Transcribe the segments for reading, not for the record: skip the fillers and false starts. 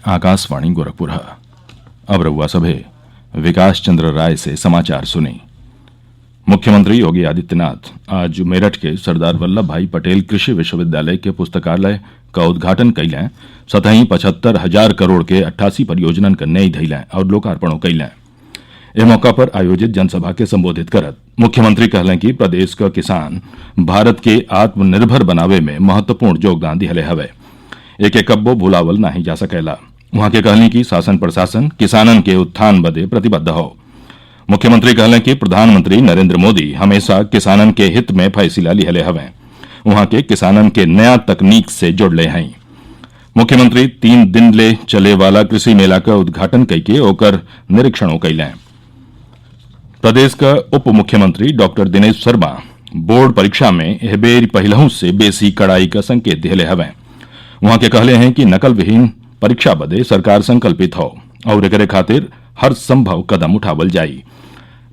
आकाशवाणी गोरखपुर। अब रउआ सभे विकास चंद्र राय से समाचार सुनी। मुख्यमंत्री योगी आदित्यनाथ आज मेरठ के सरदार वल्लभ भाई पटेल कृषि विश्वविद्यालय के पुस्तकालय का उद्घाटन कैलें। सतही 75,000 करोड़ के 88 परियोजनन का नई धैलें और लोकार्पणों कैलें। इस मौका पर आयोजित जनसभा के संबोधित करत मुख्यमंत्री कहलें कि प्रदेश का किसान भारत के आत्मनिर्भर बनावे में महत्वपूर्ण योगदान दिहले हवे। एके कब्बो भुलावल नाही जा सकेला। वहां के कहनी कि शासन प्रशासन किसानन के उत्थान बदे प्रतिबद्ध हो। मुख्यमंत्री कहलें कि प्रधानमंत्री नरेंद्र मोदी हमेशा किसानन के हित में फैसला लिहले हवे। वहां के किसानन के नया तकनीक से जुड़ले हैं। मुख्यमंत्री 3 दिन ले चले वाला कृषि मेला का उद्घाटन करके ओकर निरीक्षणों कैलें। प्रदेश का उप मुख्यमंत्री डॉक्टर दिनेश शर्मा बोर्ड परीक्षा में एह बेर पहिलहू से बेसी कड़ाई का संकेत दिहले हवे। वहां के कहले हैं कि नकल विहीन परीक्षा बदे सरकार संकल्पित हो और एकरे खातिर हर संभव कदम उठावल जाई।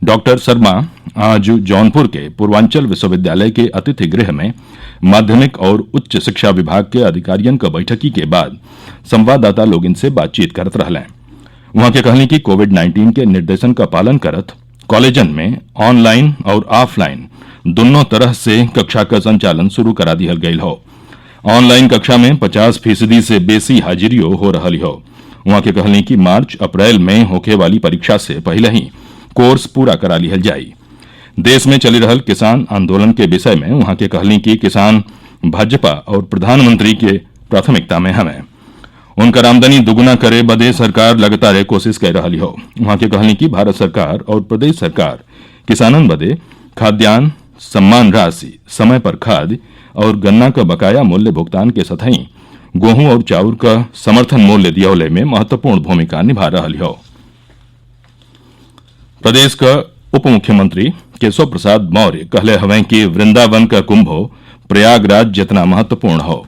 डॉक्टर शर्मा आज जौनपुर के पूर्वांचल विश्वविद्यालय के अतिथि गृह में माध्यमिक और उच्च शिक्षा विभाग के अधिकारियों का बैठकी के बाद संवाददाता लोग इनसे बातचीत करत रहलें। वहां के कहनी कि कोविड-19 के निर्देशन का पालन करत कॉलेजन में ऑनलाइन और ऑफलाइन दोनों तरह से कक्षा का संचालन शुरू करा दिहल गयल हो। ऑनलाइन कक्षा में 50% से बेसी हाजिरियो हो रही हो। वहां के कहनी कि मार्च अप्रैल में होखे वाली परीक्षा से पहले ही कोर्स पूरा करा लिहल जाई। देश में चली रहल किसान आंदोलन के विषय में वहां के कहनी कि किसान भाजपा और प्रधानमंत्री के प्राथमिकता में हमें उनकर आमदनी दुगुना करे बदे सरकार लगातार कोशिश कर रही हो। वहां के कहनी कि भारत सरकार और प्रदेश सरकार किसानन बदे खाद्यान्न सम्मान राशि, समय पर खाद और गन्ना का बकाया मूल्य भुगतान के सतही गेहूं और चाउर का समर्थन मूल्य दियौले में महत्वपूर्ण भूमिका निभा रही हो। प्रदेश का उप मुख्यमंत्री केशव प्रसाद मौर्य कहले हवें कि वृंदावन का कुंभो प्रयागराज जितना महत्वपूर्ण हो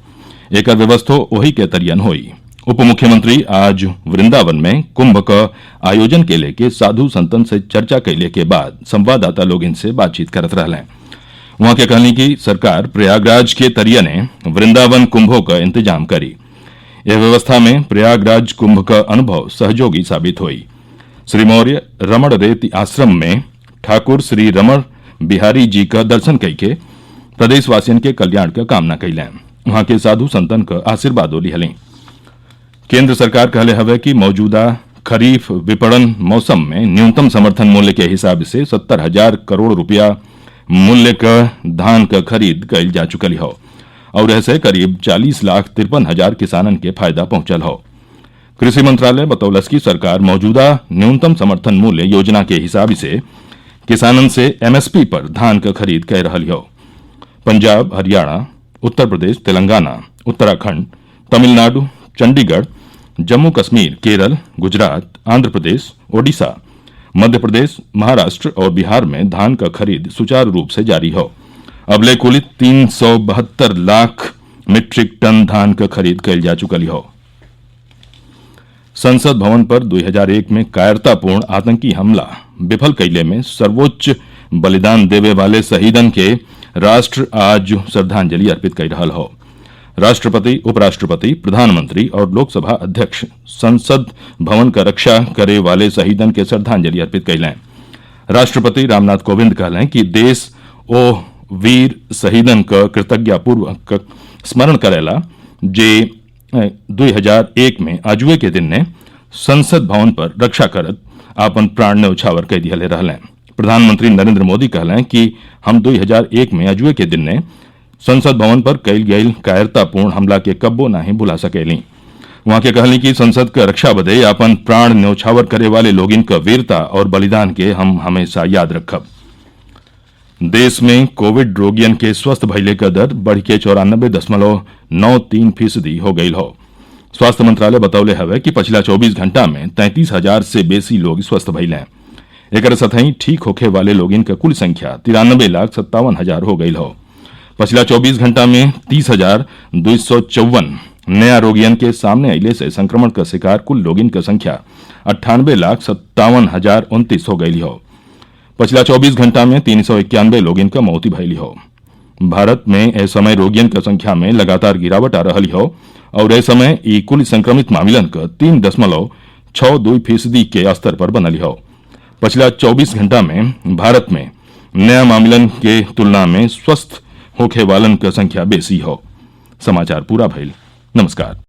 एकर व्यवस्था वही के तरियन होई। उप मुख्यमंत्री आज वृंदावन में कुंभ का आयोजन के लेके साधु संतन से चर्चा कैले के बाद संवाददाता लोग इनसे बातचीत करत रहलें। वहां के कहनी कि सरकार प्रयागराज के तरियने वृंदावन कुंभों का इंतजाम करी। यह व्यवस्था में प्रयागराज कुंभ का अनुभव सहयोगी साबित हुई। श्री मौर्य रमण रेती आश्रम में ठाकुर श्री रमण बिहारी जी का दर्शन करके प्रदेशवासियों के कल्याण का कामना कैलें। वहां के साधु संतन का आशीर्वाद लिहलें। केंद्र सरकार कहले हवे कि मौजूदा खरीफ विपणन मौसम में न्यूनतम समर्थन मूल्य के हिसाब से 70,000 करोड़ रुपया मूल्य का धान का खरीद कैल जा चुकल हो और ऐसे करीब 40,53,000 किसानन के फायदा पहुंचल हो। कृषि मंत्रालय बतौलस की सरकार मौजूदा न्यूनतम समर्थन मूल्य योजना के हिसाब से किसानन से एमएसपी पर धान का खरीद कर रही हो। पंजाब, हरियाणा, उत्तर प्रदेश, तेलंगाना, उत्तराखंड, तमिलनाडु, चंडीगढ़, जम्मू कश्मीर, केरल, गुजरात, आंध्र प्रदेश, ओडिशा, मध्य प्रदेश, महाराष्ट्र और बिहार में धान का खरीद सुचारू रूप से जारी हो। अब ले कुल 372 लाख मीट्रिक टन धान का खरीद कैल जा चुकल हो। संसद भवन पर 2001 में कायरतापूर्ण आतंकी हमला विफल कैले में सर्वोच्च बलिदान देवे वाले शहीदन के राष्ट्र आज श्रद्धांजलि अर्पित कर रहा हो। राष्ट्रपति, उपराष्ट्रपति, प्रधानमंत्री और लोकसभा अध्यक्ष संसद भवन का रक्षा करे वाले शहीदन के श्रद्धांजलि अर्पित कैलें। राष्ट्रपति रामनाथ कोविंद कहलें कि देश ओ वीर शहीदन का कृतज्ञतापूर्वक स्मरण करेला जे 2001 में आजुए के दिन ने संसद भवन पर रक्षा करत आपन प्राण न्यौछावर कर दिहले रहलें। प्रधानमंत्री नरेंद्र मोदी कहलें कि हम 2001 में आजुए के दिन ने संसद भवन पर कैल गयल कायरतापूर्ण हमला के कब्बो नहीं भुला सकेली। वहां के कहली कि संसद का रक्षा बदे अपन प्राण न्यौछावर करे वाले लोगिन का वीरता और बलिदान के हम हमेशा याद रखब। देश में कोविड रोगियन के स्वस्थ भइले का दर बढ़ के 94.93% हो गई हो। स्वास्थ्य मंत्रालय बतौले हवे कि पिछला 24 घंटा में 33,000 से बेसी लोग स्वस्थ भइले। एकर सतही ठीक होखे वाले लोगिन का कुल संख्या 93,57,000 हो गई हो। पिछला 24 घंटा में 30,254 नया रोगियन के सामने अले से संक्रमण का शिकार कुल लोगिन का संख्या 98,57,029 हो गई हो। पिछला 24 घंटा में 391 लोगिन का मौत भइली हो। भारत में ए समय रोगियन क संख्या में लगातार गिरावट आ रही हो और ए समय ई कुल संक्रमित मामलन क 3.62% के स्तर पर बनल हो। पिछला 24 घंटा में भारत में नया मामलन के तुलना में स्वस्थ होखे वालन क संख्या बेसी हो। समाचार पूरा भइल। नमस्कार।